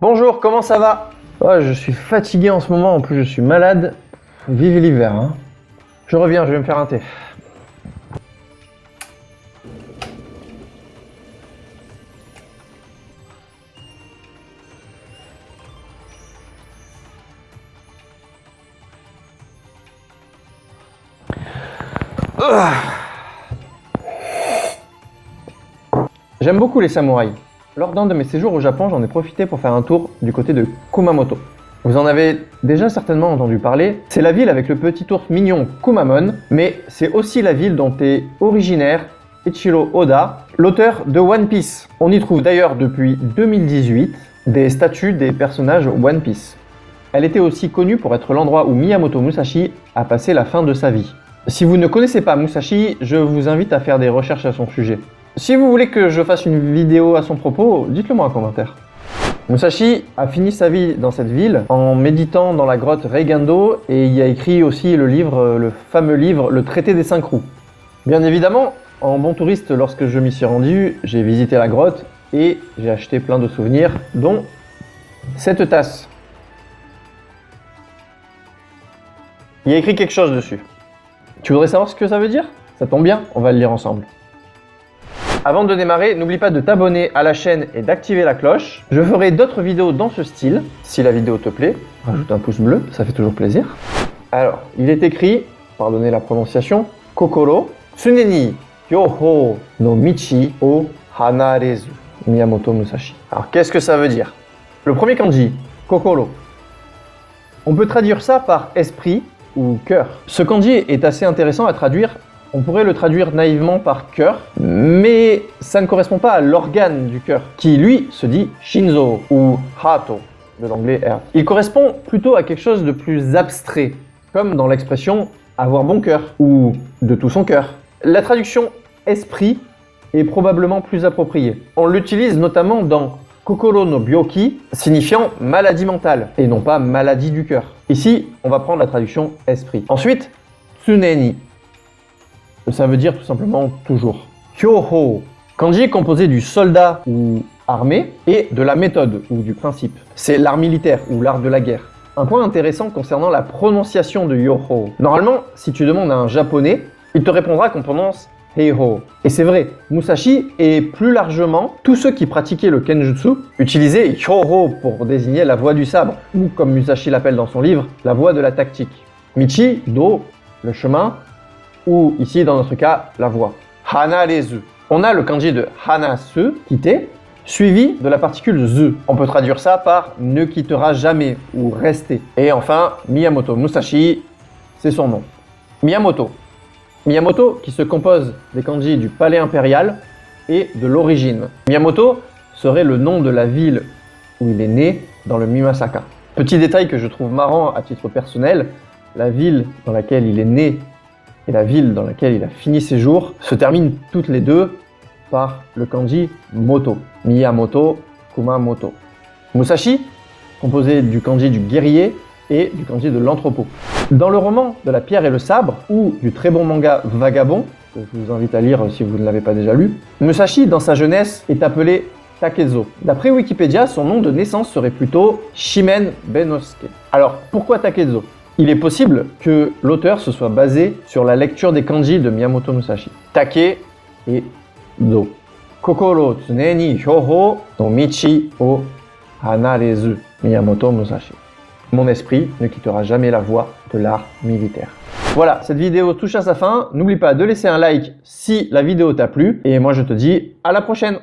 Bonjour, comment ça va? Oh, je suis fatigué en ce moment, en plus je suis malade. Vive l'hiver, hein. Je reviens, je vais me faire un thé. J'aime beaucoup les samouraïs. Lors d'un de mes séjours au Japon, j'en ai profité pour faire un tour du côté de Kumamoto. Vous en avez déjà certainement entendu parler, c'est la ville avec le petit ours mignon Kumamon, mais c'est aussi la ville dont est originaire Eiichiro Oda, l'auteur de One Piece. On y trouve d'ailleurs depuis 2018 des statues des personnages One Piece. Elle était aussi connue pour être l'endroit où Miyamoto Musashi a passé la fin de sa vie. Si vous ne connaissez pas Musashi, je vous invite à faire des recherches à son sujet. Si vous voulez que je fasse une vidéo à son propos, dites-le moi en commentaire. Musashi a fini sa vie dans cette ville en méditant dans la grotte Reigando et il a écrit aussi le fameux livre Le Traité des 5 roues. Bien évidemment, en bon touriste, lorsque je m'y suis rendu, j'ai visité la grotte et j'ai acheté plein de souvenirs, dont cette tasse. Il y a écrit quelque chose dessus. Tu voudrais savoir ce que ça veut dire? Ça tombe bien, on va le lire ensemble. Avant de démarrer, n'oublie pas de t'abonner à la chaîne et d'activer la cloche. Je ferai d'autres vidéos dans ce style. Si la vidéo te plaît, rajoute un pouce bleu, ça fait toujours plaisir. Alors, il est écrit, pardonnez la prononciation, Kokoro, Tsuneni Yoho no Michi o Hanarezu, Miyamoto Musashi. Alors, qu'est-ce que ça veut dire? Le premier kanji, Kokoro. On peut traduire ça par esprit ou cœur. Ce kanji est assez intéressant à traduire. On pourrait le traduire naïvement par cœur, mais ça ne correspond pas à l'organe du cœur, qui lui se dit shinzo ou hato, de l'anglais heart. Il correspond plutôt à quelque chose de plus abstrait, comme dans l'expression avoir bon cœur ou de tout son cœur. La traduction esprit est probablement plus appropriée. On l'utilise notamment dans Kokoro no Byoki, signifiant maladie mentale, et non pas maladie du cœur. Ici, on va prendre la traduction esprit. Ensuite, tsuneni. Ça veut dire tout simplement toujours. Hyoho, kanji composé du soldat ou armée et de la méthode ou du principe. C'est l'art militaire ou l'art de la guerre. Un point intéressant concernant la prononciation de Yoho. Normalement, si tu demandes à un japonais, il te répondra qu'on prononce Heiho. Et c'est vrai, Musashi et plus largement tous ceux qui pratiquaient le Kenjutsu utilisaient Hyoho pour désigner la voie du sabre, ou comme Musashi l'appelle dans son livre, la voie de la tactique. Michi, do, le chemin, ou ici dans notre cas, la voie. Hanarezu. On a le kanji de hanasu, quitter, suivi de la particule zu. On peut traduire ça par ne quittera jamais ou rester. Et enfin, Miyamoto Musashi, c'est son nom. Miyamoto. Miyamoto qui se compose des kanji du palais impérial et de l'origine. Miyamoto serait le nom de la ville où il est né dans le Mimasaka. Petit détail que je trouve marrant à titre personnel, la ville dans laquelle il est né et la ville dans laquelle il a fini ses jours se terminent toutes les deux par le kanji moto. Miyamoto, Kumamoto. Musashi, composé du kanji du guerrier et du kanji de l'entrepôt. Dans le roman de la pierre et le sabre, ou du très bon manga Vagabond, que je vous invite à lire si vous ne l'avez pas déjà lu, Musashi, dans sa jeunesse, est appelé Takezo. D'après Wikipédia, son nom de naissance serait plutôt Shimen Benosuke. Alors, pourquoi Takezo? Il est possible que l'auteur se soit basé sur la lecture des kanji de Miyamoto Musashi. Take et zo. Kokoro tsuneni hyoho no michi o hanarezu. Miyamoto Musashi. Mon esprit ne quittera jamais la voie de l'art militaire. Voilà, cette vidéo touche à sa fin. N'oublie pas de laisser un like si la vidéo t'a plu. Et moi je te dis à la prochaine.